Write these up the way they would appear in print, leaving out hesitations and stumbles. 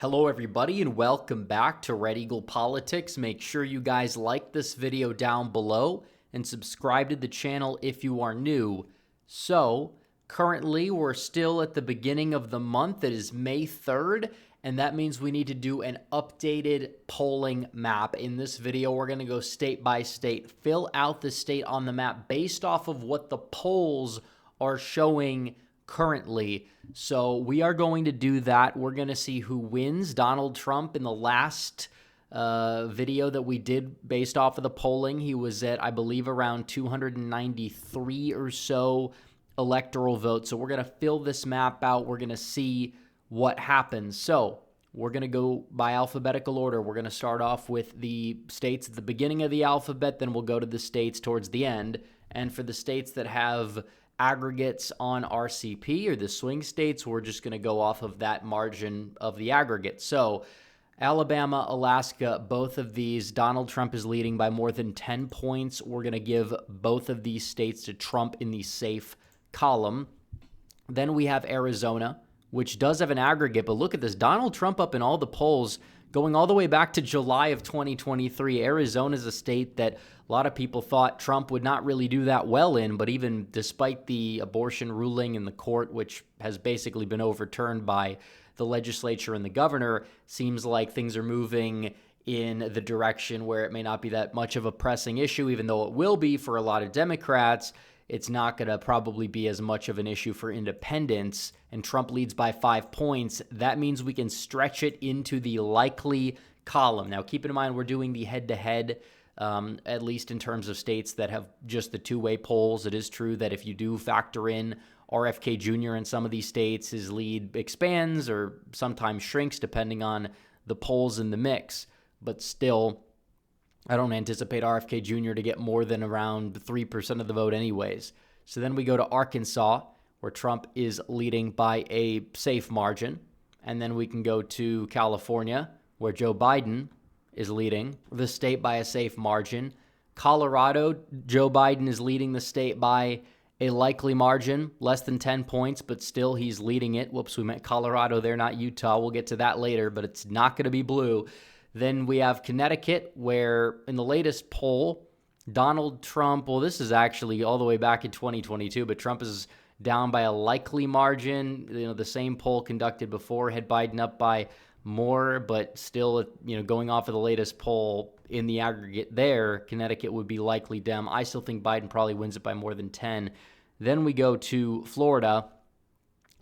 Hello everybody and welcome back to Red Eagle Politics. Make sure you guys like this video down below and subscribe to the channel if you are new. So, currently we're still at the beginning of the month. It is May 3rd, and that means we need to do an updated polling map. In this video, we're going to go state by state, fill out the state on the map based off of what the polls are showing currently. So we are going to do that. We're going to see who wins. Donald Trump, in the last video that we did based off of the polling, he was at, I believe, around 293 or so electoral votes. So we're going to fill this map out. We're going to see what happens. So we're going to go by alphabetical order. We're going to start off with the states at the beginning of the alphabet, then we'll go to the states towards the end. And for the states that have aggregates on RCP, or the swing states, we're just going to go off of that margin of the aggregate. So Alabama, Alaska, both of these, Donald Trump is leading by more than 10 points. We're going to give both of these states to Trump in the safe column. Then we have Arizona, which does have an aggregate, but look at this. Donald Trump up in all the polls going all the way back to July of 2023. Arizona is a state that a lot of people thought Trump would not really do that well in, but even despite the abortion ruling in the court, which has basically been overturned by the legislature and the governor, seems like things are moving in the direction where it may not be that much of a pressing issue, even though it will be for a lot of Democrats. It's not going to probably be as much of an issue for independents, and Trump leads by 5 points. That means we can stretch it into the likely column. Now, keep in mind, we're doing the head-to-head, at least in terms of states that have just the two-way polls. It is true that if you do factor in RFK Jr. in some of these states, his lead expands or sometimes shrinks depending on the polls in the mix. But still, I don't anticipate RFK Jr. to get more than around 3% of the vote anyways. So then we go to Arkansas, where Trump is leading by a safe margin. And then we can go to California, where Joe Biden is leading the state by a safe margin. Colorado, Joe Biden is leading the state by a likely margin, less than 10 points, but still he's leading it. Whoops, we meant Colorado there, not Utah. We'll get to that later, but it's not going to be blue. Then we have Connecticut, where in the latest poll, Donald Trump, well, this is actually all the way back in 2022, but Trump is down by a likely margin. The same poll conducted before had Biden up by more, but still, going off of the latest poll in the aggregate there, Connecticut would be likely Dem. I still think Biden probably wins it by more than 10. Then we go to Florida,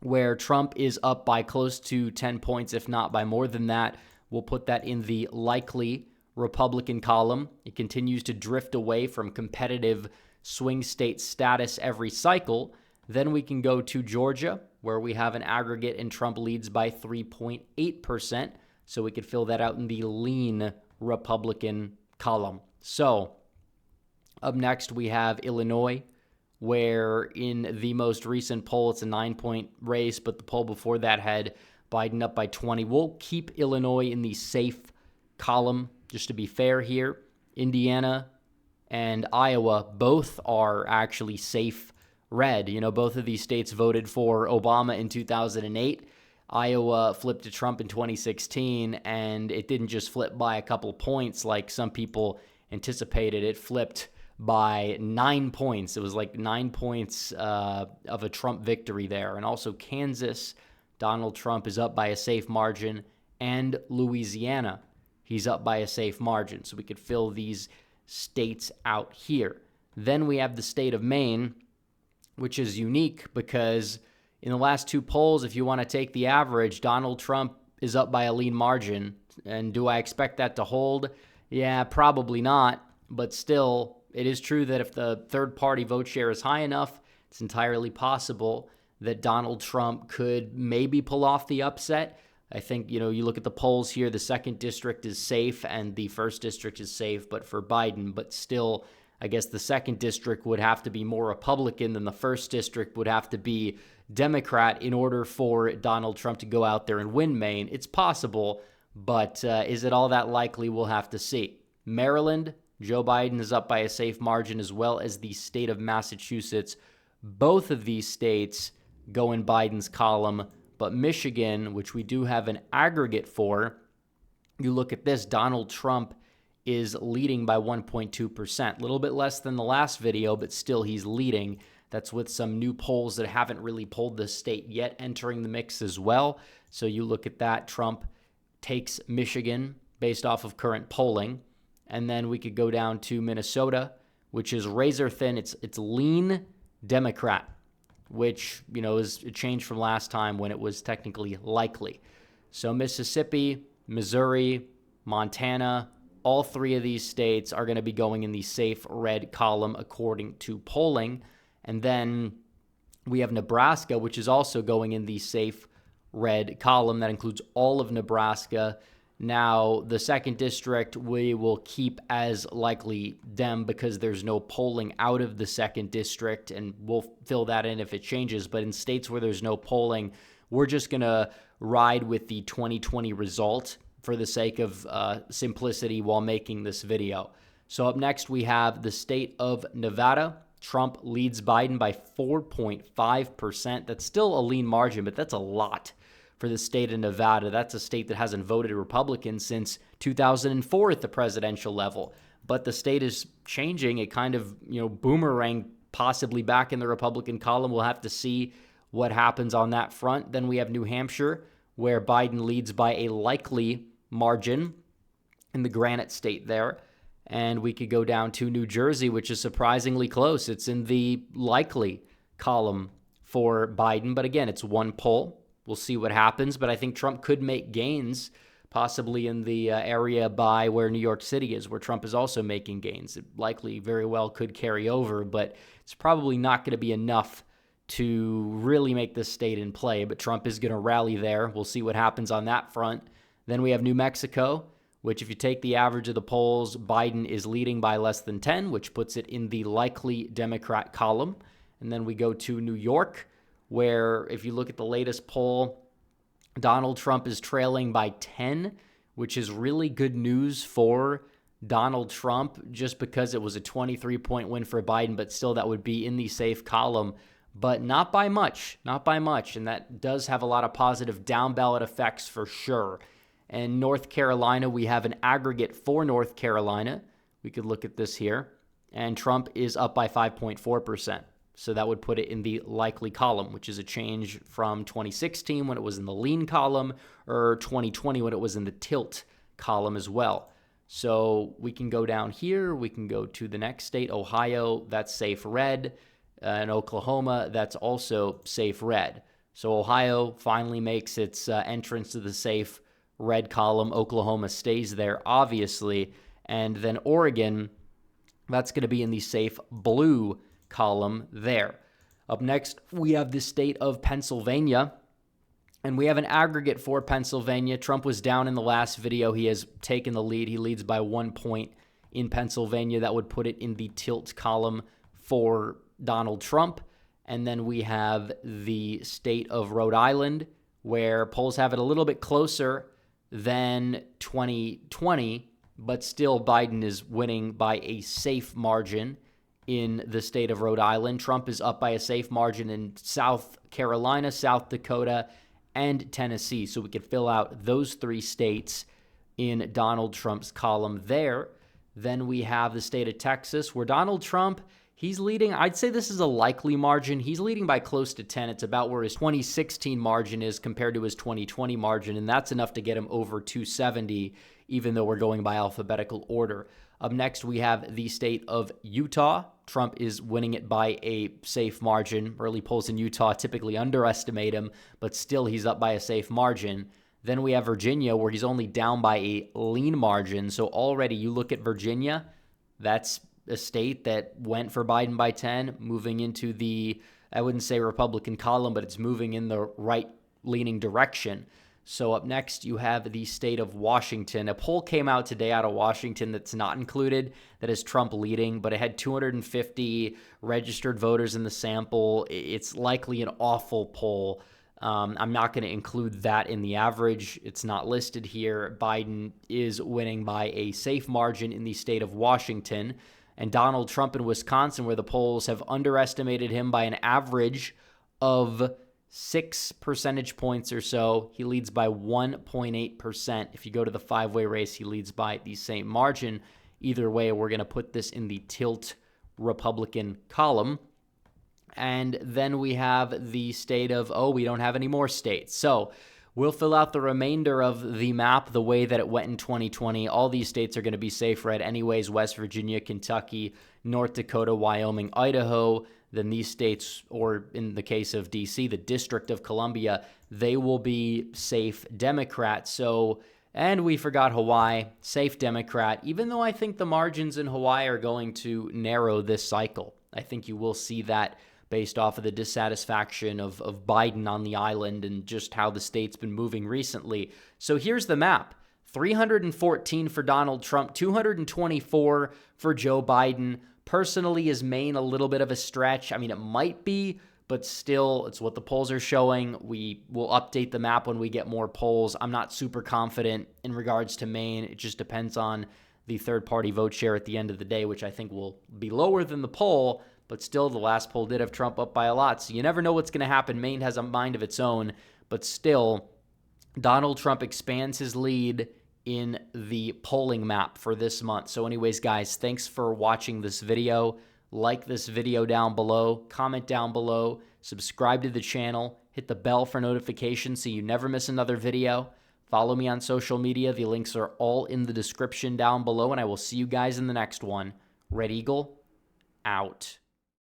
where Trump is up by close to 10 points, if not by more than that. We'll put that in the likely Republican column. It continues to drift away from competitive swing state status every cycle. Then we can go to Georgia, where we have an aggregate and Trump leads by 3.8%. So we could fill that out in the lean Republican column. So up next, we have Illinois, where in the most recent poll, it's a 9-point race, but the poll before that had Biden up by 20. We'll keep Illinois in the safe column, just to be fair here. Indiana and Iowa both are actually safe red. Both of these states voted for Obama in 2008. Iowa flipped to Trump in 2016, and it didn't just flip by a couple points like some people anticipated. It flipped by 9 points. It was like 9 points of a Trump victory there. And also Kansas, Donald Trump is up by a safe margin, and Louisiana, he's up by a safe margin. So we could fill these states out here. Then we have the state of Maine, which is unique because in the last two polls, if you want to take the average, Donald Trump is up by a lean margin. And do I expect that to hold? Yeah, probably not. But still, it is true that if the third-party vote share is high enough, it's entirely possible that Donald Trump could maybe pull off the upset. I think, you look at the polls here, the 2nd district is safe and the 1st district is safe, but for Biden. But still, I guess the 2nd district would have to be more Republican than the 1st district would have to be Democrat in order for Donald Trump to go out there and win Maine. It's possible, but is it all that likely? We'll have to see. Maryland, Joe Biden is up by a safe margin, as well as the state of Massachusetts. Both of these states go in Biden's column But Michigan, which we do have an aggregate for, you look at this, Donald Trump is leading by 1.2%. A little bit less than the last video, but still he's leading. That's with some new polls that haven't really polled this state yet entering the mix as well. So you look at that, Trump takes Michigan based off of current polling. And then we could go down to Minnesota, which is razor thin. It's lean Democrat, which, is a change from last time when it was technically likely. So Mississippi, Missouri, Montana, all three of these states are going to be going in the safe red column according to polling. And then we have Nebraska, which is also going in the safe red column. That includes all of Nebraska. Now, the second district we will keep as likely Dem because there's no polling out of the second district, and we'll fill that in if it changes. But in states where there's no polling, we're just going to ride with the 2020 result for the sake of simplicity while making this video. So up next, we have the state of Nevada. Trump leads Biden by 4.5%. That's still a lean margin, but that's a lot for the state of Nevada. That's a state that hasn't voted Republican since 2004 at the presidential level. But the state is changing. It kind of, boomerang possibly back in the Republican column. We'll have to see what happens on that front. Then we have New Hampshire, where Biden leads by a likely margin in the Granite State there. And we could go down to New Jersey, which is surprisingly close. It's in the likely column for Biden. But again, it's one poll. We'll see what happens. But I think Trump could make gains, possibly in the area by where New York City is, where Trump is also making gains. It likely very well could carry over, but it's probably not going to be enough to really make this state in play. But Trump is going to rally there. We'll see what happens on that front. Then we have New Mexico, which if you take the average of the polls, Biden is leading by less than 10, which puts it in the likely Democrat column. And then we go to New York, where if you look at the latest poll, Donald Trump is trailing by 10, which is really good news for Donald Trump just because it was a 23-point win for Biden, but still that would be in the safe column, but not by much, and that does have a lot of positive down-ballot effects for sure. And North Carolina, we have an aggregate for North Carolina. We could look at this here. And Trump is up by 5.4%. So that would put it in the likely column, which is a change from 2016 when it was in the lean column, or 2020 when it was in the tilt column as well. So we can go down here. We can go to the next state, Ohio. That's safe red. And Oklahoma, that's also safe red. So Ohio finally makes its entrance to the safe red column. Oklahoma stays there, obviously. And then Oregon, that's going to be in the safe blue column there. Up next, we have the state of Pennsylvania. And we have an aggregate for Pennsylvania. Trump was down in the last video. He has taken the lead. He leads by 1 point in Pennsylvania. That would put it in the tilt column for Donald Trump. And then we have the state of Rhode Island, where polls have it a little bit closer than 2020, but still Biden is winning by a safe margin in the state of Rhode Island. Trump is up by a safe margin in South Carolina, South Dakota, and Tennessee. So we could fill out those three states in Donald Trump's column there. Then we have the state of Texas, where Donald Trump, he's leading. I'd say this is a likely margin. He's leading by close to 10. It's about where his 2016 margin is compared to his 2020 margin, and that's enough to get him over 270, even though we're going by alphabetical order. Up next, we have the state of Utah. Trump is winning it by a safe margin. Early polls in Utah typically underestimate him, but still he's up by a safe margin. Then we have Virginia, where he's only down by a lean margin. So already you look at Virginia, that's a state that went for Biden by 10, moving into the, I wouldn't say Republican column, but it's moving in the right-leaning direction. So up next, you have the state of Washington. A poll came out today out of Washington that's not included, that is Trump leading, but it had 250 registered voters in the sample. It's likely an awful poll. I'm not going to include that in the average. It's not listed here. Biden is winning by a safe margin in the state of Washington. And Donald Trump in Wisconsin, where the polls have underestimated him by an average of 6 percentage points or so. He leads by 1.8%. If you go to the five-way race, he leads by the same margin. Either way, we're going to put this in the tilt Republican column. And then we have the state of, we don't have any more states. So we'll fill out the remainder of the map the way that it went in 2020. All these states are going to be safe red anyways: West Virginia, Kentucky, North Dakota, Wyoming, Idaho. Then these states, or in the case of D.C., the District of Columbia, they will be safe Democrat. So, and we forgot Hawaii, safe Democrat, even though I think the margins in Hawaii are going to narrow this cycle. I think you will see that based off of the dissatisfaction of Biden on the island and just how the state's been moving recently. So here's the map. 314 for Donald Trump, 224 for Joe Biden. Personally, is Maine a little bit of a stretch? I mean, it might be, but still, it's what the polls are showing. We will update the map when we get more polls. I'm not super confident in regards to Maine. It just depends on the third-party vote share at the end of the day, which I think will be lower than the poll, but still, the last poll did have Trump up by a lot, so you never know what's going to happen. Maine has a mind of its own, but still, Donald Trump expands his lead in the polling map for this month. So anyways, guys, thanks for watching this video. Like this video down below, comment down below, subscribe to the channel, hit the bell for notifications so you never miss another video. Follow me on social media. The links are all in the description down below, and I will see you guys in the next one. Red Eagle, out.